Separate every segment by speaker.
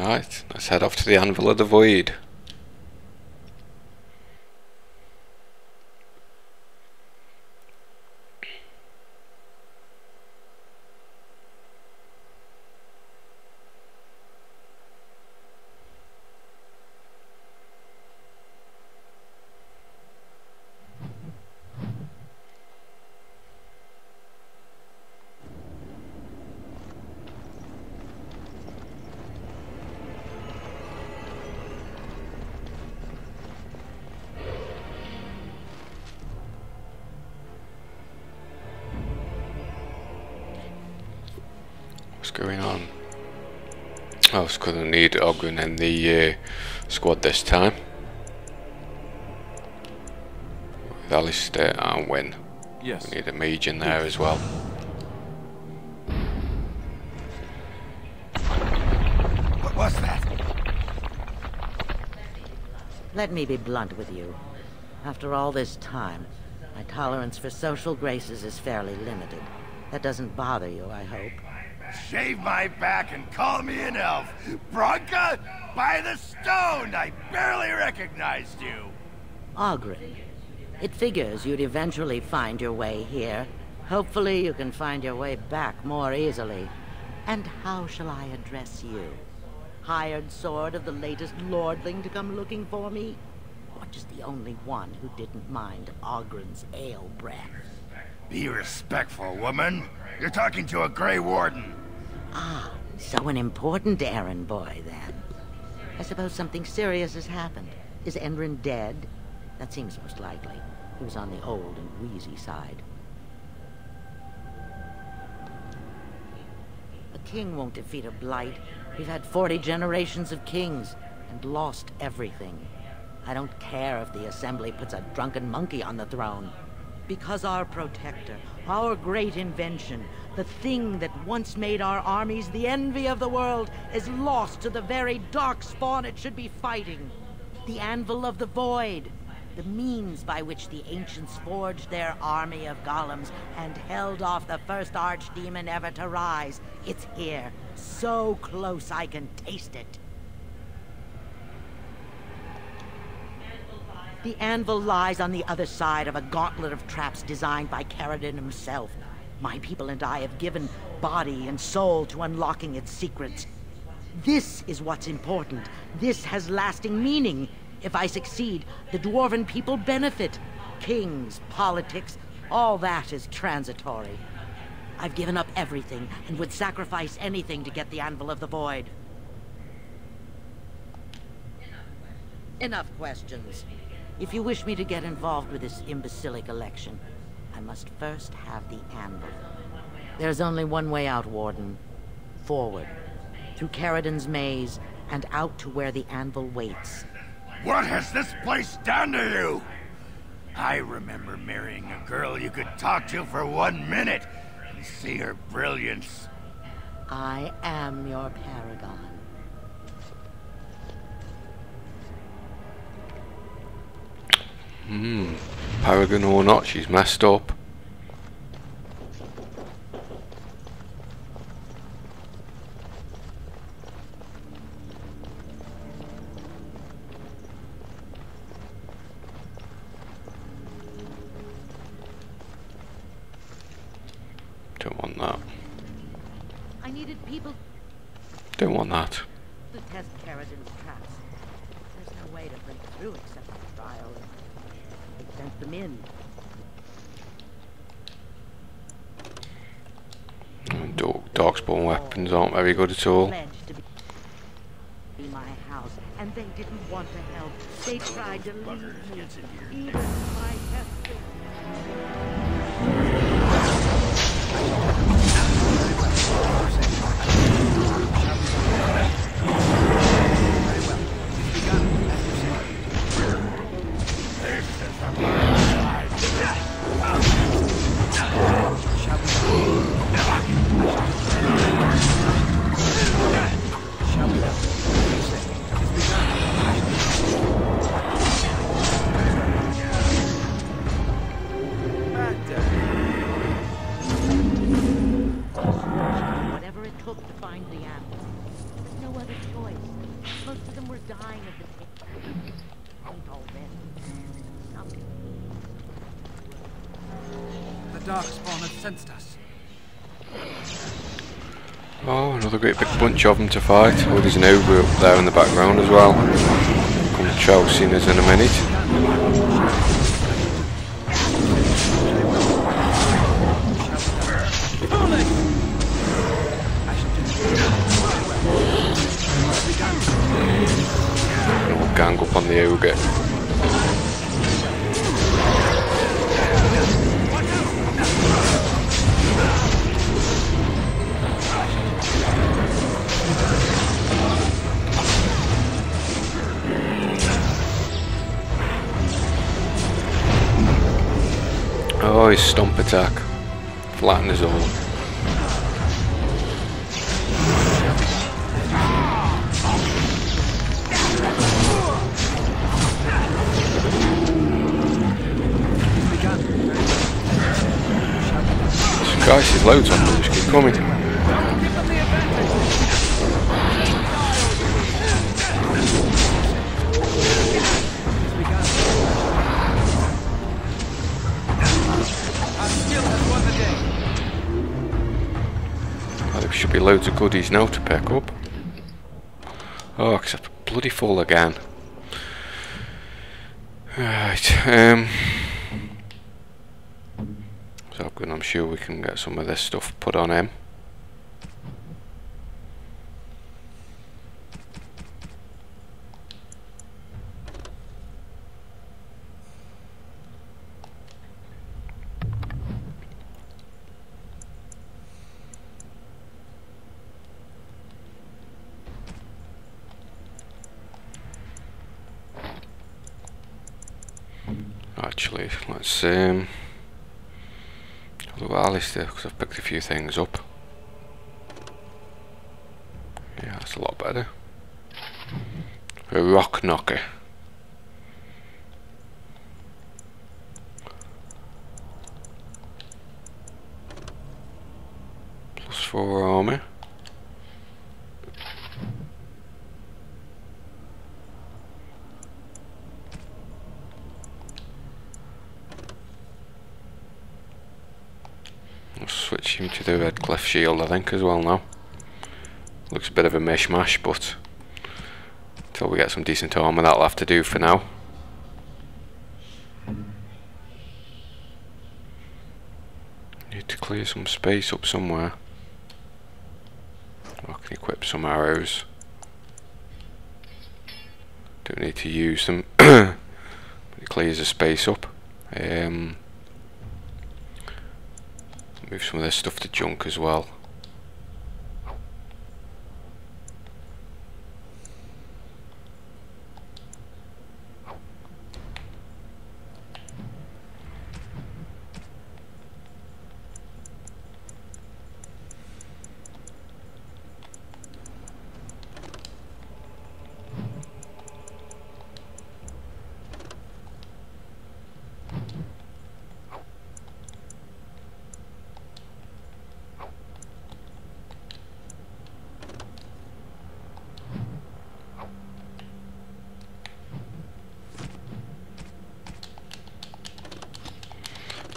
Speaker 1: Right, let's head off to the Anvil of the Void. What's going on? Oh, it's because I need Ogren in the squad this time. With Alistair and Wynn.
Speaker 2: Yes.
Speaker 1: We need a mage in there as well.
Speaker 3: What was that?
Speaker 4: Let me be blunt with you. After all this time, my tolerance for social graces is fairly limited. That doesn't bother you, I hope.
Speaker 3: Shave my back and call me an elf. Bronca, by the stone, I barely recognized you.
Speaker 4: Ogren. It figures you'd eventually find your way here. Hopefully you can find your way back more easily. And how shall I address you? Hired sword of the latest lordling to come looking for me? Or just the only one who didn't mind Ogren's ale breath?
Speaker 3: Be respectful, woman. You're talking to a Grey Warden.
Speaker 4: Ah, so an important errand boy, then. I suppose something serious has happened. Is Endrin dead? That seems most likely. He was on the old and wheezy side. A king won't defeat a blight. We've had 40 generations of kings, and lost everything. I don't care if the Assembly puts a drunken monkey on the throne. Because our protector, our great invention, the thing that once made our armies the envy of the world, is lost to the very dark spawn it should be fighting. The Anvil of the Void, the means by which the ancients forged their army of golems and held off the first archdemon ever to rise. It's here, so close I can taste it. The anvil lies on the other side of a gauntlet of traps designed by Paragon himself. My people and I have given body and soul to unlocking its secrets. This is what's important. This has lasting meaning. If I succeed, the dwarven people benefit. Kings, politics, all that is transitory. I've given up everything and would sacrifice anything to get the Anvil of the Void. Enough questions. If you wish me to get involved with this imbecilic election, I must first have the Anvil. There's only one way out, Warden. Forward. Through Caradon's maze, and out to where the Anvil waits.
Speaker 3: What has this place done to you? I remember marrying a girl you could talk to for 1 minute and see her brilliance.
Speaker 4: I am your Paragon.
Speaker 1: Paragon or not, she's messed up. Don't want that.
Speaker 4: I needed people
Speaker 1: Don't want that.
Speaker 4: to test Caradon's traps. There's no way to break through except for trial. They sent them in.
Speaker 1: Darkspawn weapons aren't very good at all.
Speaker 4: Pledged to be my house, and they didn't want to help. They tried to leave me, even my husband. Whatever it took to find the apple. There's no other choice. Most of them were dying of the tick. Ain't all this. Nothing.
Speaker 2: The Darkspawn have sensed us.
Speaker 1: Oh, another great big bunch of them to fight. Oh, there's an ogre up there in the background as well. Come chousing us in a minute. And we'll gang up on the ogre. Oh, his stomp attack. Flatten us all. Christ, there's loads of them, just keep coming. There should be loads of goodies now to pick up. Oh, except bloody full again. Right, so I'm sure we can get some of this stuff put on him. Actually, let's have a look at Alistair, because I've picked a few things up. Yeah, that's a lot better. A rock knocker. +4 armor. I'll switch him to the red clef shield, I think, as well now. Looks a bit of a mishmash, but until we get some decent armor, that'll have to do for now. Need to clear some space up somewhere. I can equip some arrows. Don't need to use them, but it clears the space up. Move some of this stuff to junk as well.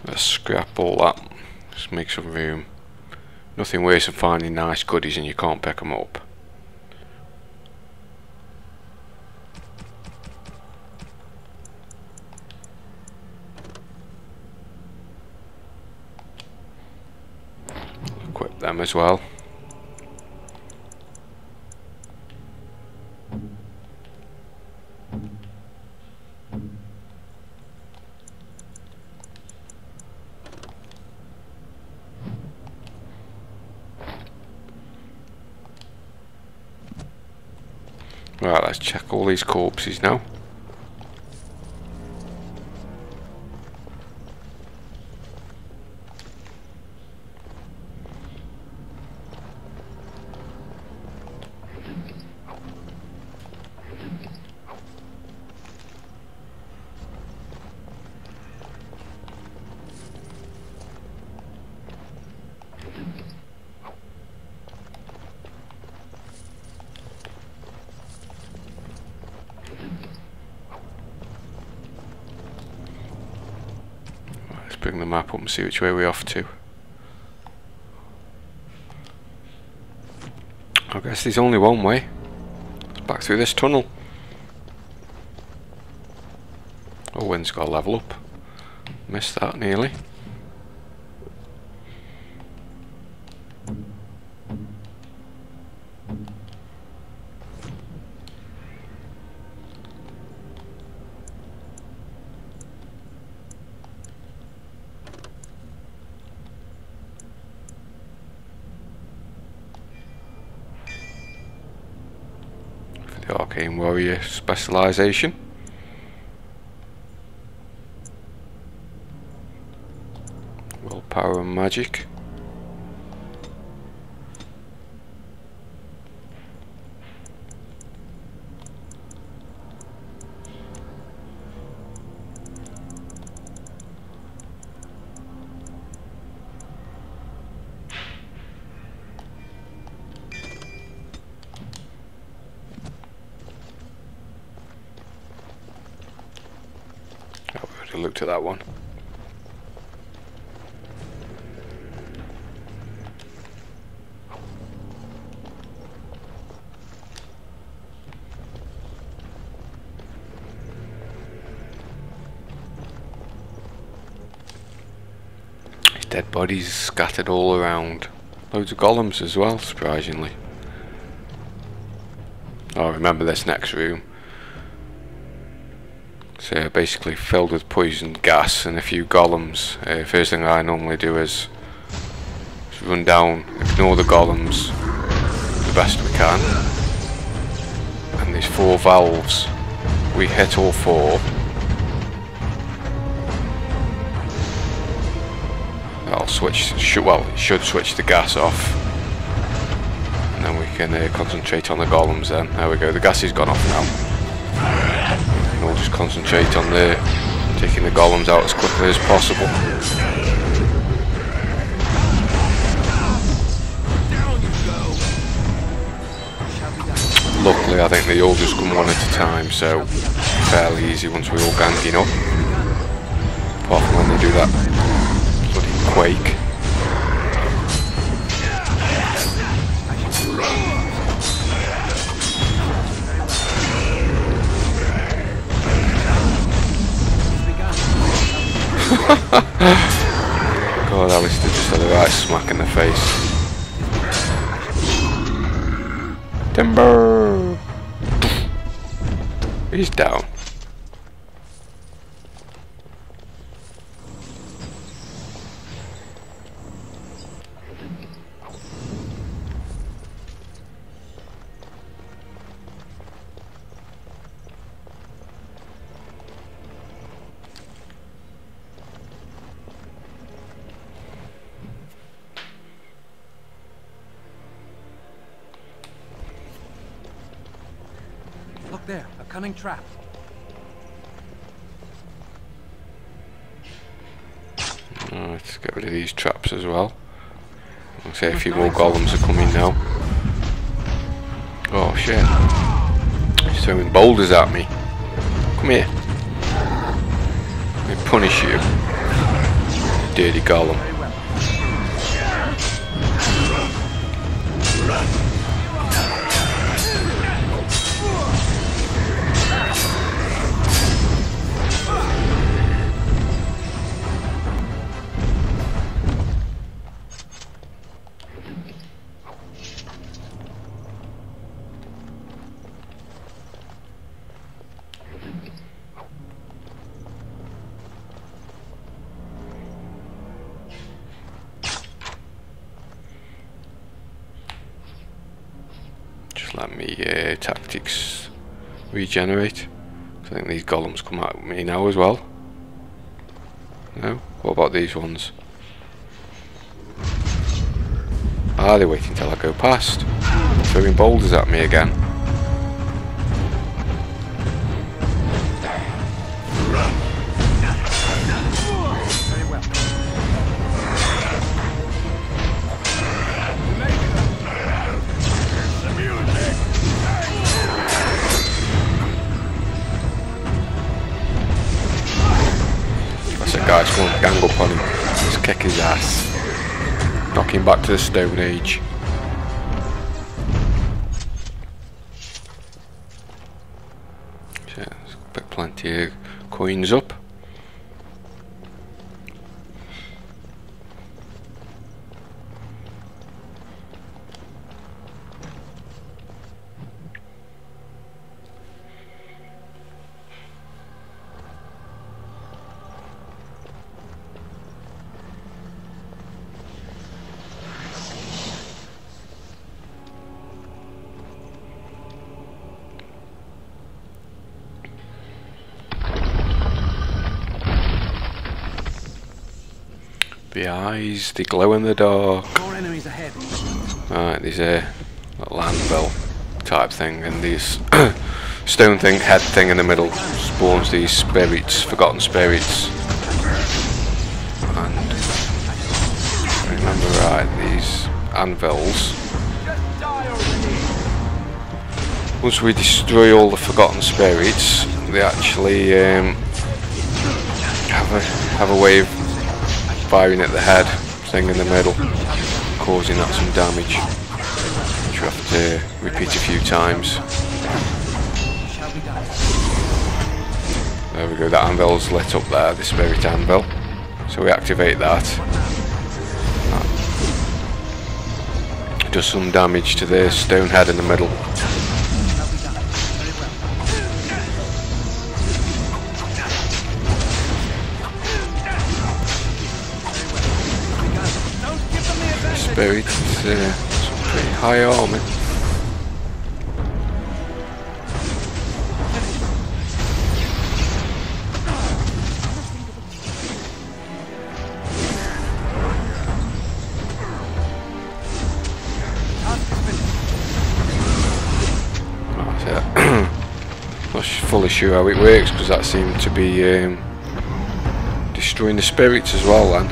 Speaker 1: Let's scrap all that, just make some room. Nothing worse than finding nice goodies and you can't pick them up. Equip them as well. Right, let's check all these corpses now. bring the map up and see which way we're off to. I guess there's only one way. It's back through this tunnel. Oh, wind's got a level up. Missed that nearly. For the Arcane Warrior specialisation. Willpower and magic. Oh, we already looked at that one. Dead bodies scattered all around. Loads of golems as well, surprisingly. Oh, remember this next room. So basically filled with poisoned gas and a few golems. First thing I normally do is just run down, ignore the golems the best we can. And these 4 valves, we hit all 4. I'll switch, it should switch the gas off, and then we can concentrate on the golems then. There we go, the gas has gone off now. And we'll just concentrate on taking the golems out as quickly as possible. Luckily I think they all just come one at a time, so fairly easy once we're all ganging up. Apart from when they do that quake. God, Alistair just had a right smack in the face. Timber! He's down.
Speaker 2: Look there, a cunning trap.
Speaker 1: Let's get rid of these traps as well. Looks like a few more golems are coming now. Oh shit. He's throwing boulders at me. Come here. Let me punish you. Dirty golem. Let me tactics regenerate. I think these golems come out with me now as well. No? What about these ones? Ah, they're waiting till I go past. Throwing boulders at me again. Guys, come on, gang up on him. Kick his ass. Knock him back to the Stone Age. So, let's pick plenty of coins up. The eyes, they glow in the dark.
Speaker 2: More enemies ahead.
Speaker 1: Right, there's a little anvil type thing, and this stone thing, head thing in the middle spawns these spirits, forgotten spirits. And if I remember right, these anvils, once we destroy all the forgotten spirits, they actually have a way of firing at the head thing in the middle, causing that some damage, which you have to repeat a few times. There we go, that anvil's lit up there, the spirit anvil. So we activate that. That does some damage to the stone head in the middle. Spirit, some pretty high armor. Not fully sure how it works, because that seemed to be destroying the spirits as well then.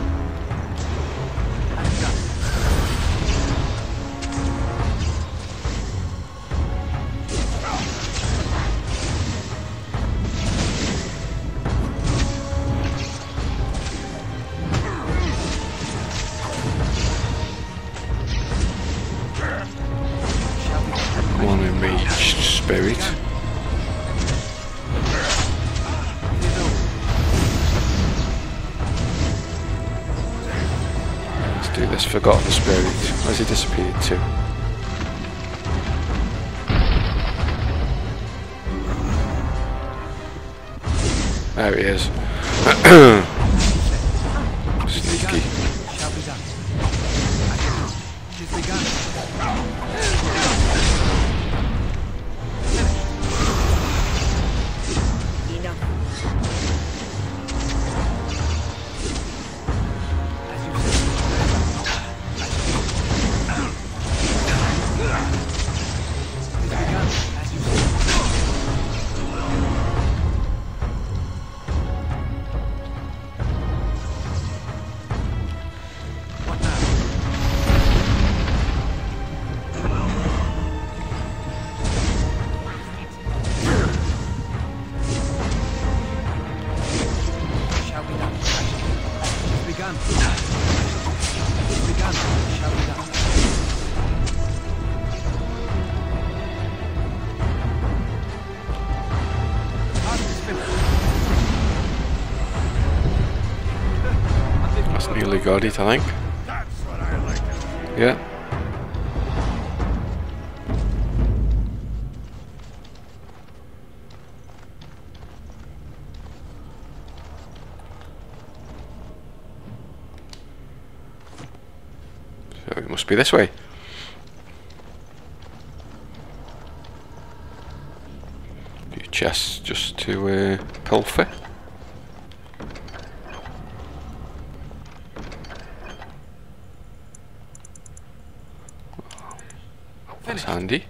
Speaker 1: One enraged spirit. Let's do this forgotten spirit. Where's he disappeared to? There he is. Sneaky. That's nearly got it, I think.
Speaker 3: That's what I like to
Speaker 1: Yeah. So it must be this way. Few chests just to pilfer. That's handy.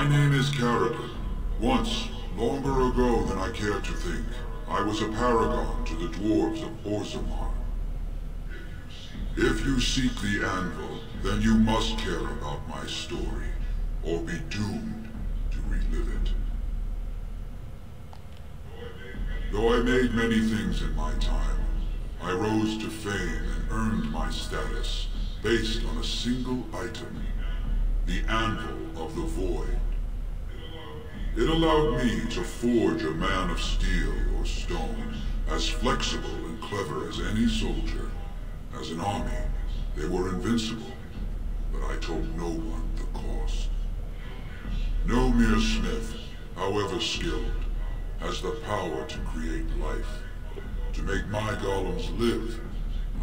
Speaker 5: My name is Paragon. Once, longer ago than I care to think, I was a paragon to the dwarves of Orzammar. If you seek the anvil, then you must care about my story, or be doomed to relive it. Though I made many things in my time, I rose to fame and earned my status based on a single item, the Anvil of the Void. It allowed me to forge a man of steel or stone, as flexible and clever as any soldier. As an army, they were invincible, but I told no one the cost. No mere smith, however skilled, has the power to create life. To make my golems live,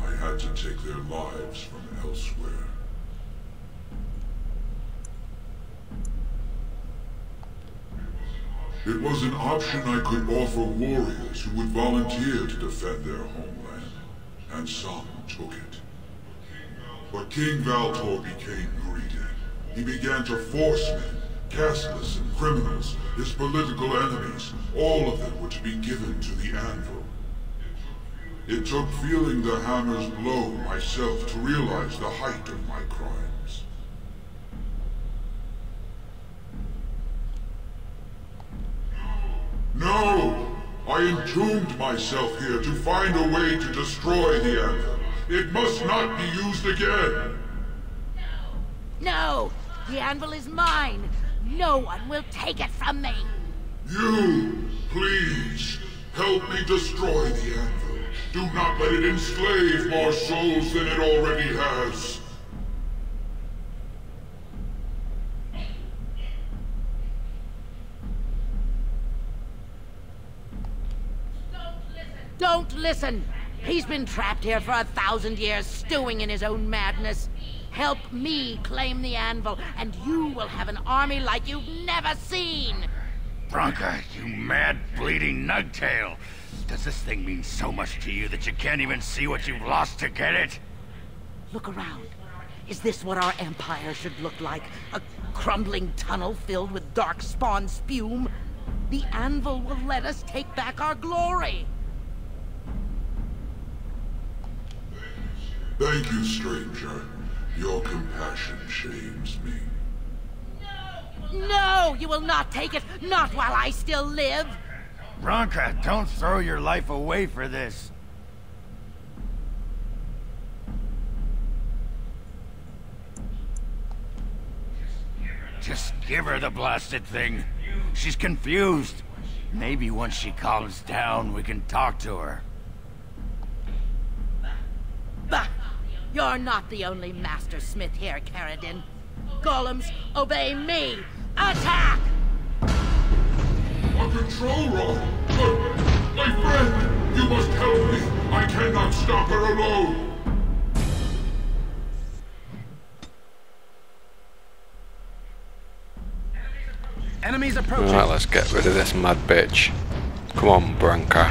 Speaker 5: I had to take their lives from elsewhere. It was an option I could offer warriors who would volunteer to defend their homeland, and some took it. But King Valtor became greedy. He began to force men, casteless and criminals, his political enemies, all of them were to be given to the Anvil. It took feeling the hammer's blow myself to realize the height of my crimes. No! I entombed myself here to find a way to destroy the Anvil. It must not be used again!
Speaker 4: No! The anvil is mine! No one will take it from me!
Speaker 5: You, please, help me destroy the Anvil. Do not let it enslave more souls than it already has.
Speaker 4: Don't listen! He's been trapped here for 1,000 years, stewing in his own madness. Help me claim the anvil, and you will have an army like you've never seen!
Speaker 3: Branka, you mad, bleeding nugtail! Does this thing mean so much to you that you can't even see what you've lost to get it?
Speaker 4: Look around. Is this what our empire should look like? A crumbling tunnel filled with dark spawn spume? The anvil will let us take back our glory!
Speaker 5: Thank you, stranger. Your compassion shames me.
Speaker 4: No! You will not take it! Not while I still live!
Speaker 3: Branka, don't throw your life away for this. Just give her the blasted thing. She's confused. Maybe once she calms down, we can talk to her.
Speaker 4: Bah! You're not the only master smith here, Caradin. Golems, obey me! Attack!
Speaker 5: A control rod! But, my friend, you must help me! I cannot stop her alone!
Speaker 2: Enemies approaching.
Speaker 1: Alright, let's get rid of this mad bitch. Come on, Branka.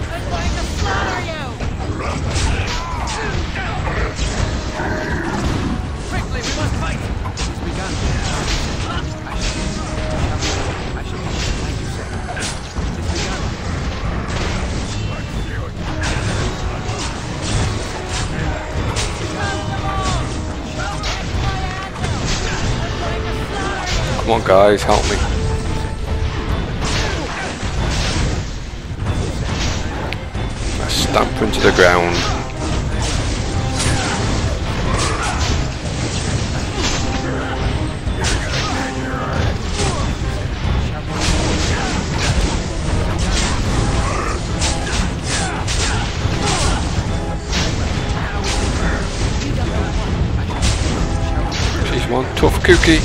Speaker 4: I'm going to slaughter you!
Speaker 2: Quickly, we must fight! It's begun. I shall be like you said. It's begun.
Speaker 1: Come on, guys, help me. I stamp her into the ground. She's one tough cookie.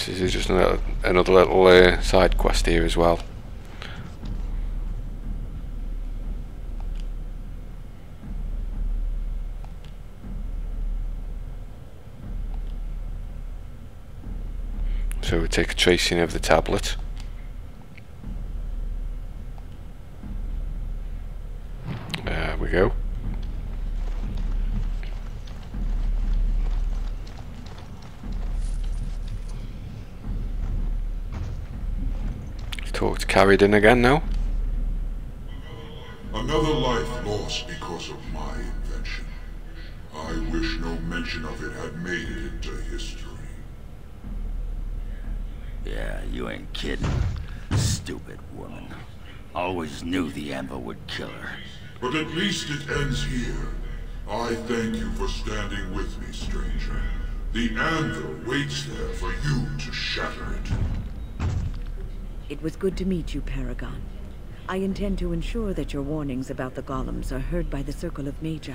Speaker 1: this is just another little side quest here as well. So we take a tracing of the tablet. There we go. Talk to Paragon again now.
Speaker 5: Another life lost because of my invention. I wish no mention of it had made it into history.
Speaker 3: Yeah, you ain't kidding. Stupid woman. Always knew the anvil would kill her.
Speaker 5: But at least it ends here. I thank you for standing with me, stranger. The anvil waits there for you to shatter it.
Speaker 6: It was good to meet you, Paragon. I intend to ensure that your warnings about the golems are heard by the Circle of Magi.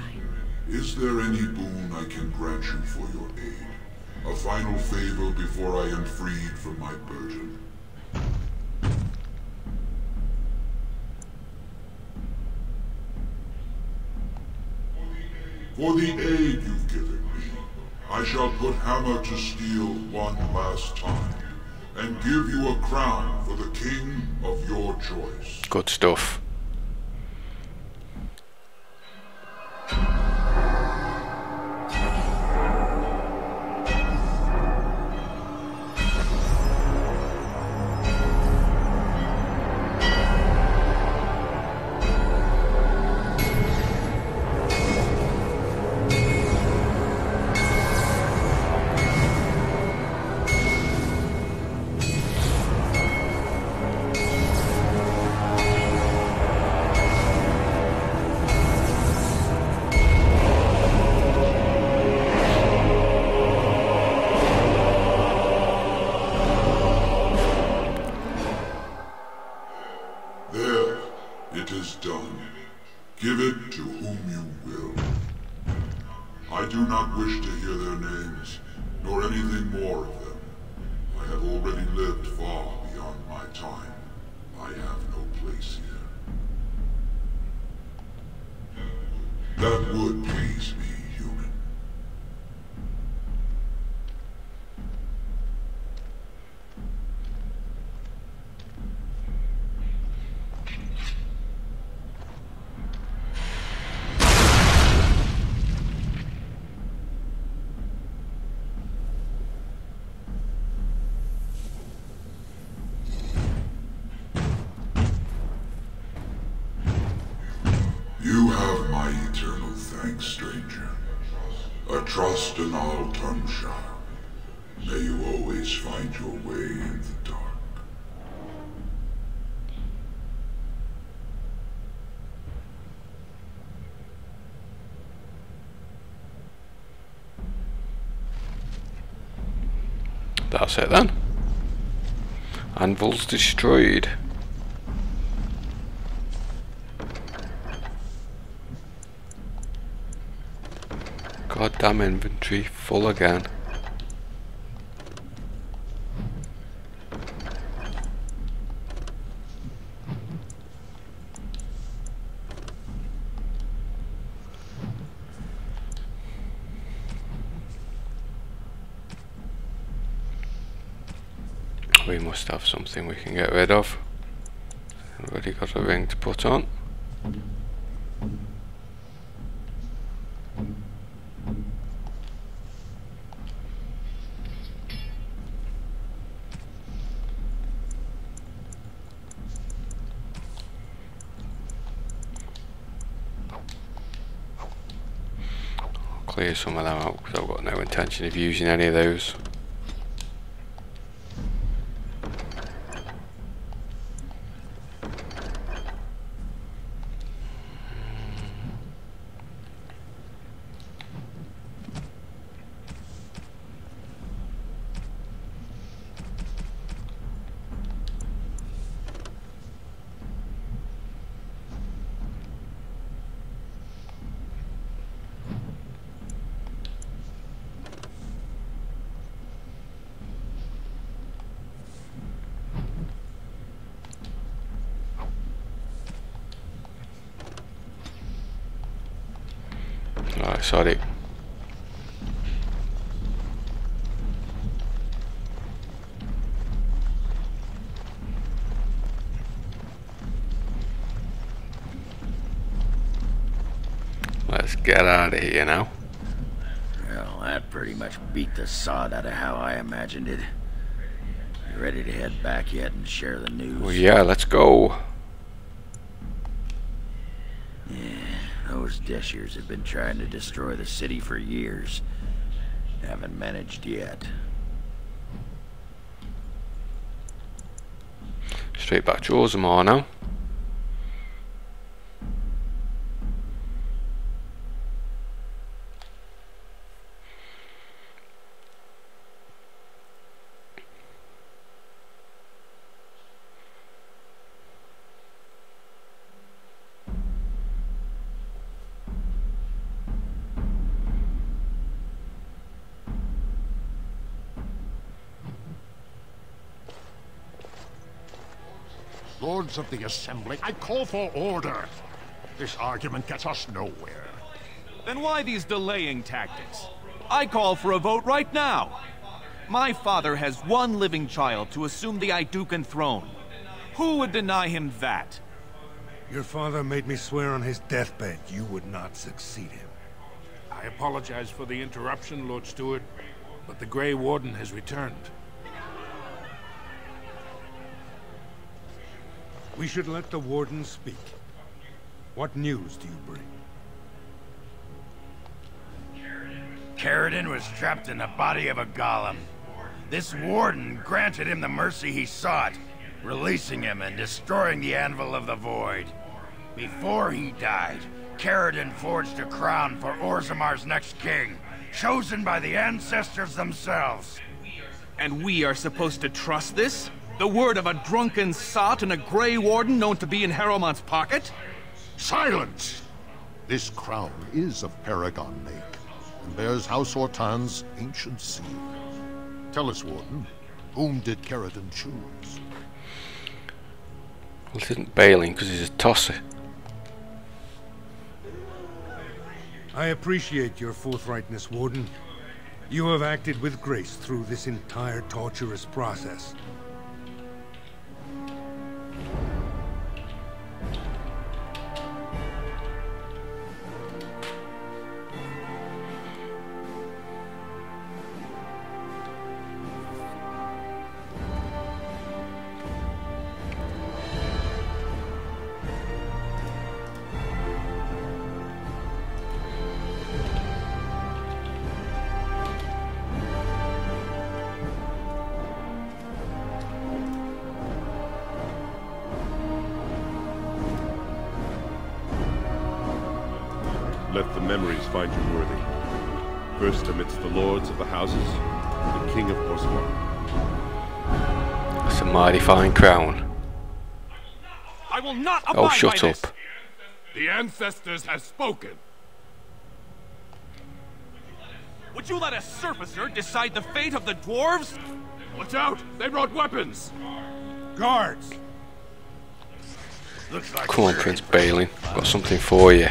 Speaker 5: Is there any boon I can grant you for your aid? A final favor before I am freed from my burden? For the aid you've given me, I shall put hammer to steel one last time, and give you a crown for the king of your choice.
Speaker 1: Good stuff.
Speaker 5: There, it is done. Give it to whom you will. I do not wish to hear their names, nor anything more of them. I have already lived far beyond my time. I have no place here. That would please me, human. You have my eternal thanks, stranger. A trust in all Tumshire. May you always find your way in the dark.
Speaker 1: That's it then. Anvil's destroyed. Goddamn inventory full again. We must have something we can get rid of. Already got a ring to put on. Clear some of them out because I've got no intention of using any of those. Right, sorry. Let's get out of here now.
Speaker 3: Well, that pretty much beat the sod out of how I imagined it. You ready to head back yet and share the news?
Speaker 1: Well, yeah, let's go.
Speaker 3: Yeah, those Deshers have been trying to destroy the city for years. Haven't managed yet.
Speaker 1: Straight back to Orzammar now.
Speaker 7: Lords of the Assembly, I call for order. This argument gets us nowhere.
Speaker 2: Then why these delaying tactics? I call for a vote right now. My father has one living child to assume the Idukan throne. Who would deny him that?
Speaker 8: Your father made me swear on his deathbed you would not succeed him.
Speaker 9: I apologize for the interruption, Lord Steward, but the Grey Warden has returned.
Speaker 8: We should let the Warden speak. What news do you bring?
Speaker 3: Paragon was trapped in the body of a golem. This Warden granted him the mercy he sought, releasing him and destroying the Anvil of the Void. Before he died, Paragon forged a crown for Orzammar's next king, chosen by the ancestors themselves.
Speaker 2: And we are supposed to trust this? The word of a drunken sot and a Grey Warden known to be in Harrowmont's pocket?
Speaker 7: Silence! This crown is of Paragon make, and bears House Ortan's ancient seal. Tell us, Warden, whom did Paragon choose?
Speaker 1: Well, it isn't Balin, because he's a tosser.
Speaker 8: I appreciate your forthrightness, Warden. You have acted with grace through this entire torturous process.
Speaker 10: Let the memories find you worthy. First amidst the lords of the houses, the King of Orzammar.
Speaker 1: That's a mighty fine crown.
Speaker 2: I will not abide
Speaker 1: Oh,
Speaker 2: by
Speaker 1: shut
Speaker 2: this.
Speaker 1: up.
Speaker 9: The ancestors have spoken.
Speaker 2: Would you let a surfacer decide the fate of the dwarves?
Speaker 9: Watch out! They brought weapons!
Speaker 8: Guards!
Speaker 3: Looks like
Speaker 1: Come on, Prince Balin. Got something for you.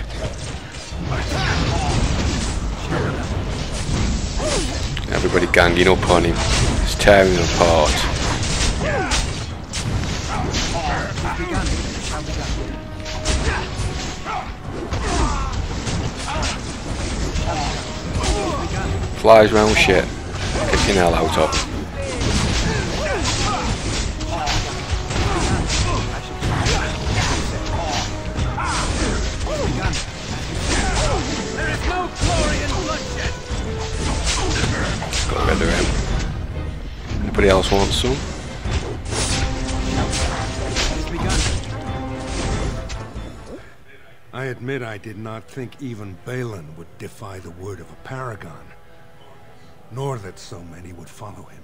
Speaker 1: Everybody ganging up on him. It's tearing him apart. Flies round shit. Kicking hell out of. Got rid of him. Anybody else want some?
Speaker 8: I admit I did not think even Balin would defy the word of a Paragon, nor that so many would follow him.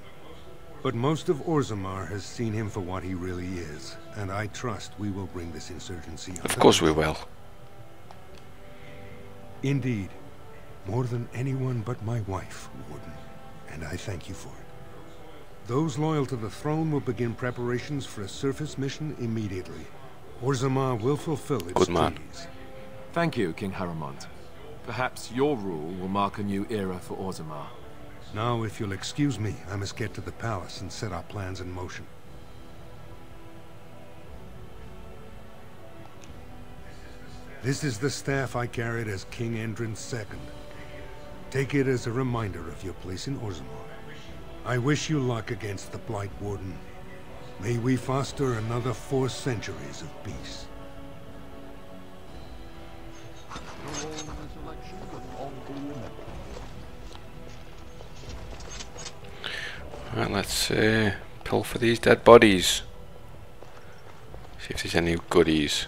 Speaker 8: But most of Orzammar has seen him for what he really is, and I trust we will bring this insurgency under
Speaker 1: Of course we will.
Speaker 8: Indeed, more than anyone but my wife, Warden, and I thank you for it. Those loyal to the throne will begin preparations for a surface mission immediately. Orzammar will fulfill its
Speaker 1: Good man.
Speaker 8: duties.
Speaker 11: Thank you, King Harrowmont. Perhaps your rule will mark a new era for Orzammar.
Speaker 8: Now, if you'll excuse me, I must get to the palace and set our plans in motion. This is the staff I carried as King Endrin's II. Take it as a reminder of your place in Orzammar. I wish you luck against the Blight Warden. May we foster another 4 centuries of peace.
Speaker 1: Right, let's pull for these dead bodies. See if there's any goodies.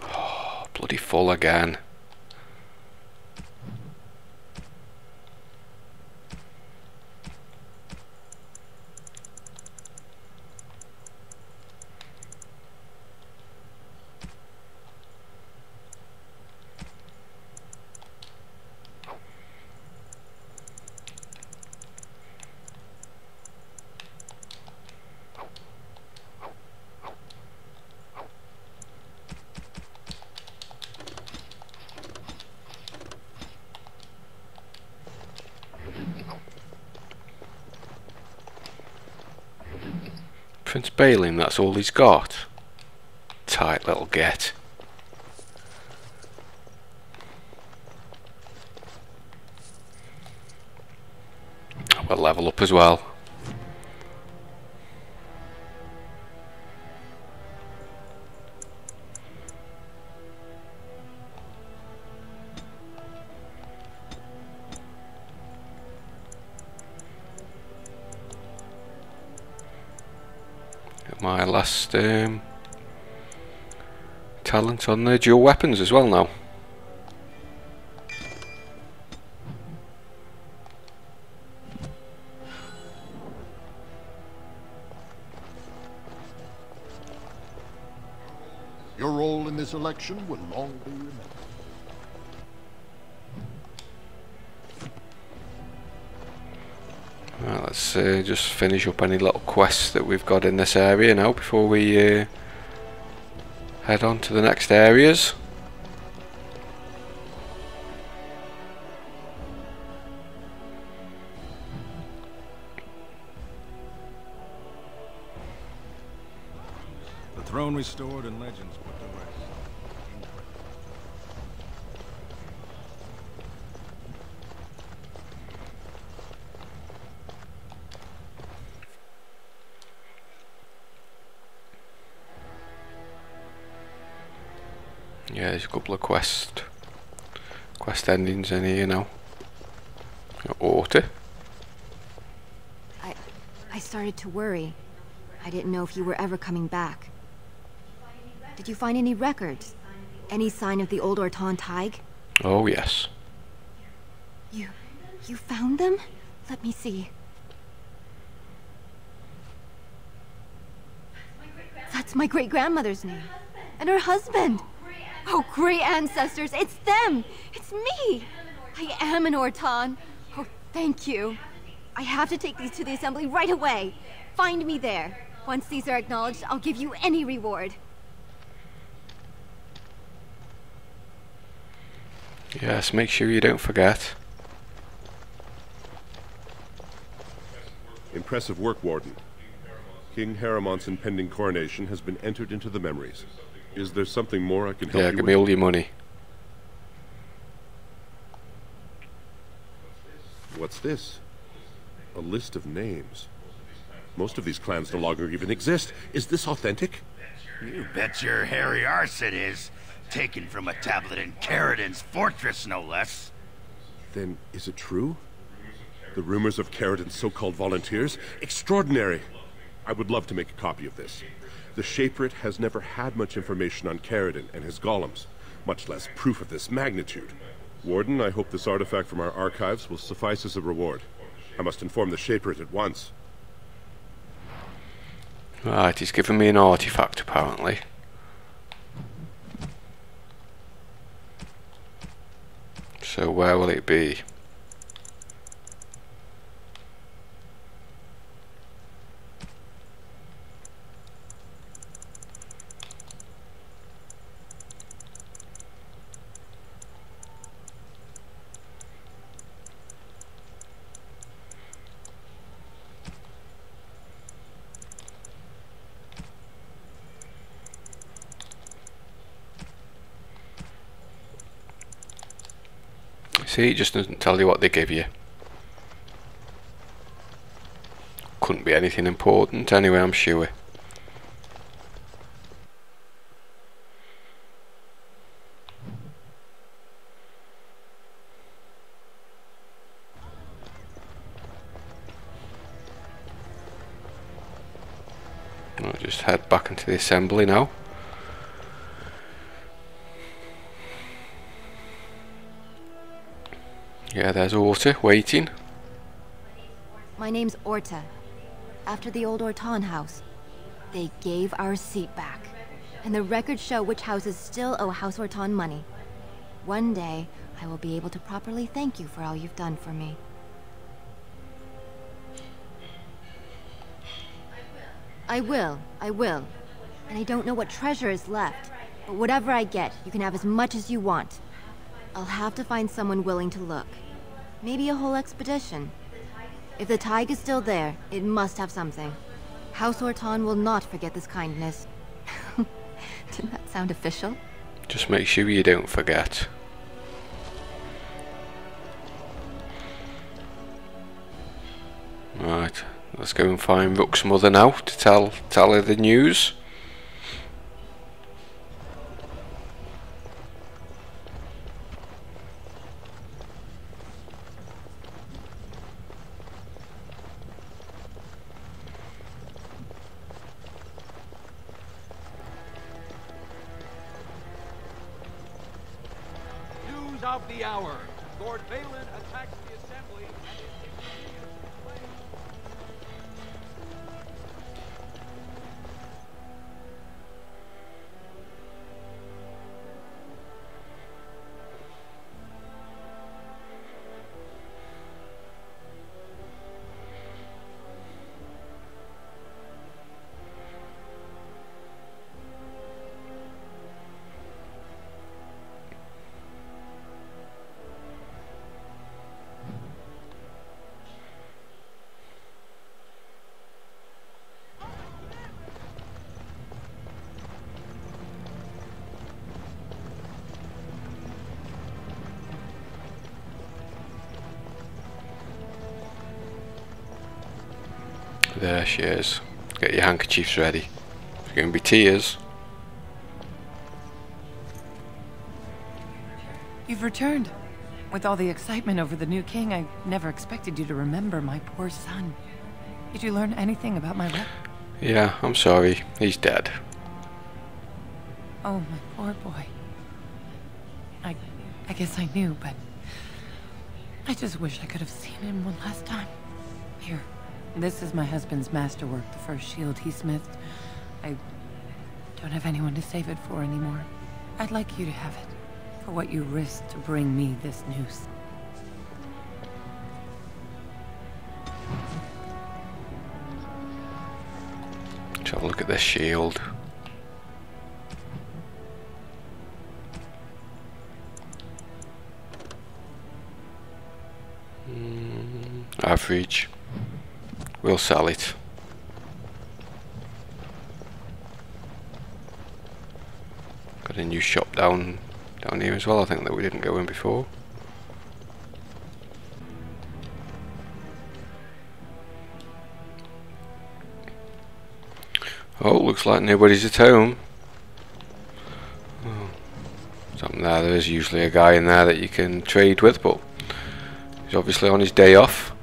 Speaker 1: Oh, bloody full again. Prince Balin, that's all he's got. Tight little get. We'll level up as well. My last talent on the dual weapons as well now.
Speaker 7: Your role in this election will long be remembered.
Speaker 1: Right, let's just finish up any little quests that we've got in this area now before we head on to the next areas.
Speaker 12: The throne restored and legends put to rest.
Speaker 1: Yeah, there's a couple of quest endings in here now. Orta.
Speaker 13: I started to worry. I didn't know if you were ever coming back. Did you find any records? Any sign of the old Orton Tig?
Speaker 1: Oh yes.
Speaker 13: You found them? Let me see. That's my great-grandmother's name. And her husband. Oh, great ancestors, it's them! It's me! I am an Orton. Oh, thank you. I have to take these to the assembly right away. Find me there. Once these are acknowledged, I'll give you any reward.
Speaker 1: Yes, make sure you don't forget.
Speaker 10: Impressive work, Warden. King Haramont's impending coronation has been entered into the memories. Is there something more I can help you with?
Speaker 1: Yeah, give me all your money.
Speaker 10: What's this? A list of names. Most of these clans no longer even exist. Is this authentic?
Speaker 3: You bet your hairy arse it is. Taken from a tablet in Caridin's fortress, no less.
Speaker 10: Then is it true? The rumors of Caridin's so-called volunteers? Extraordinary! I would love to make a copy of this. The Shaperate has never had much information on Caridin and his golems, much less proof of this magnitude. Warden, I hope this artifact from our archives will suffice as a reward. I must inform the Shaperate at once.
Speaker 1: Right, he's given me an artifact apparently. So where will it be? See, it just doesn't tell you what they give you. Couldn't be anything important anyway, I'm sure. I'll just head back into the assembly now. Yeah, there's Orta waiting.
Speaker 13: My name's Orta. After the old Orton house, they gave our seat back. And the records show which houses still owe House Orton money. One day, I will be able to properly thank you for all you've done for me. I will. And I don't know what treasure is left. But whatever I get, you can have as much as you want. I'll have to find someone willing to look. Maybe a whole expedition. If the Tig is still there, it must have something. House Orton will not forget this kindness. Didn't that sound official?
Speaker 1: Just make sure you don't forget. Right, let's go and find Rook's mother now to tell her the news.
Speaker 14: News of the hour. Lord Balin attacks the assembly and
Speaker 1: There she is. Get your handkerchiefs ready. It's going to be tears.
Speaker 15: You've returned. With all the excitement over the new king, I never expected you to remember my poor son. Did you learn anything about my rep?
Speaker 1: Yeah, I'm sorry. He's dead.
Speaker 15: Oh, my poor boy. I guess I knew, but I just wish I could have seen him one last time. Here. This is my husband's masterwork, the first shield he smithed. I don't have anyone to save it for anymore. I'd like you to have it, for what you risked to bring me this news.
Speaker 1: Let's have a look at this shield. Average. We'll sell it. Got a new shop down here as well, I think, that we didn't go in before. Oh, looks like nobody's at home. Oh, something there. There is usually a guy in there that you can trade with, but he's obviously on his day off.